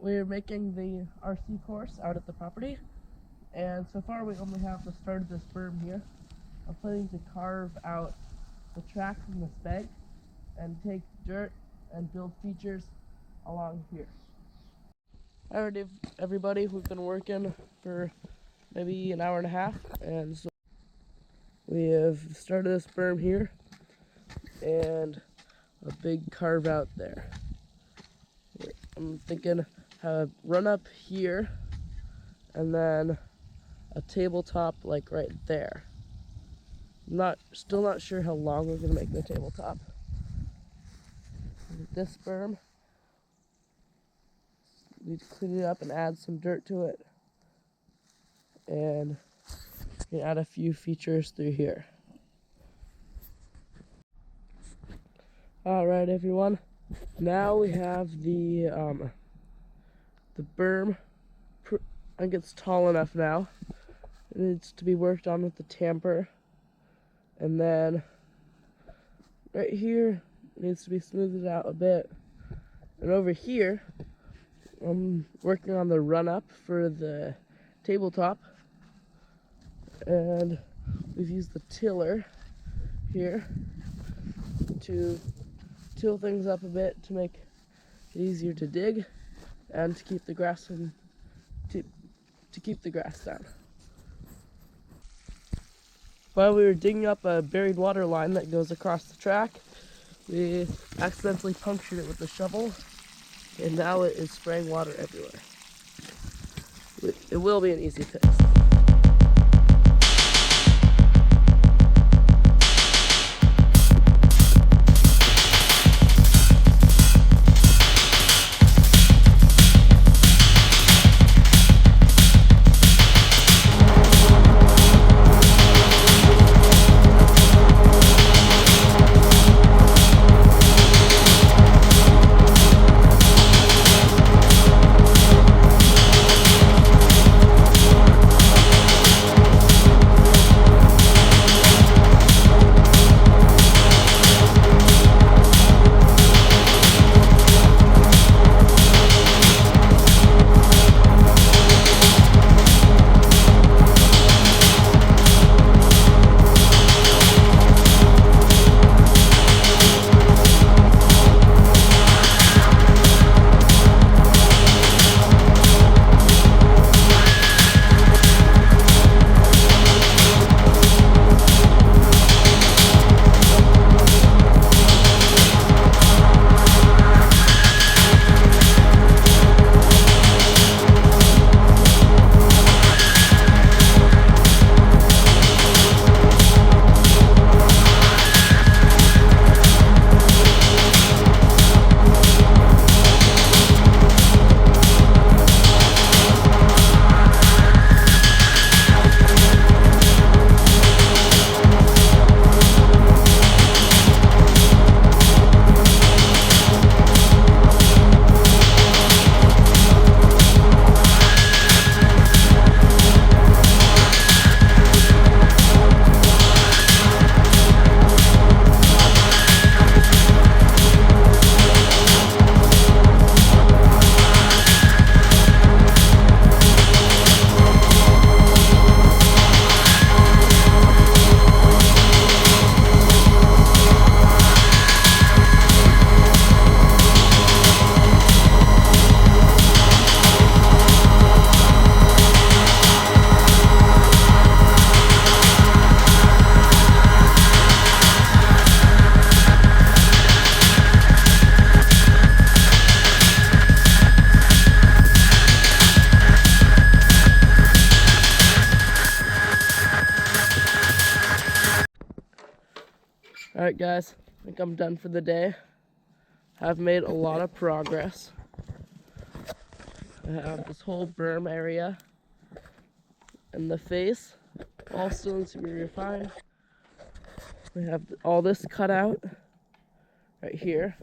we're making the RC course out at the property, and so far we only have the start of this berm here. I'm planning to carve out the track from this bank and take dirt and build features along here. Alright everybody, we've been working for maybe an hour and a half, and so we have started this berm here and a big carve out there. I'm thinking have a run up here and then a tabletop like right there. Still not sure how long we're gonna make the tabletop. This berm, need to clean it up and add some dirt to it, and we can add a few features through here. All right, everyone. Now we have the berm. I think it's tall enough now. It needs to be worked on with the tamper, and then right here it needs to be smoothed out a bit. And over here, I'm working on the run up for the tabletop, and we've used the tiller here to till things up a bit to make it easier to dig and to keep the grass down. While we were digging up a buried water line that goes across the track, we accidentally punctured it with the shovel, and now it is spraying water everywhere. It will be an easy fix. Alright guys, I think I'm done for the day. I've made a lot of progress. I have this whole berm area and the face all still needs to be refined. We have all this cut out right here.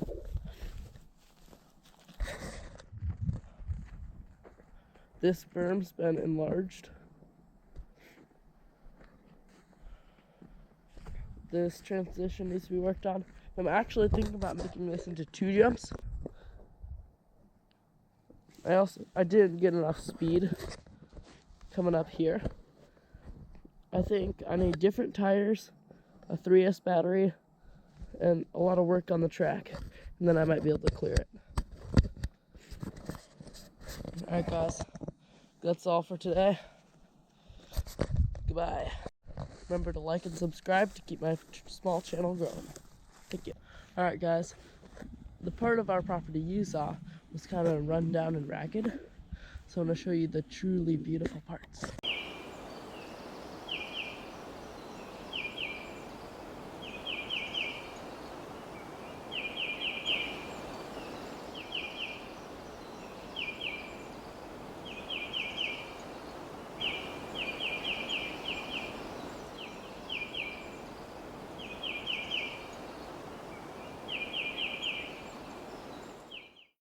This berm's been enlarged. This transition needs to be worked on. I'm actually thinking about making this into 2 jumps. I didn't get enough speed coming up here. I think I need different tires, a 3S battery, and a lot of work on the track, and then I might be able to clear it. Alright guys, that's all for today. Goodbye. Remember to like and subscribe to keep my small channel growing. Thank you. Alright guys, the part of our property you saw was kind of run down and ragged, so I'm going to show you the truly beautiful parts.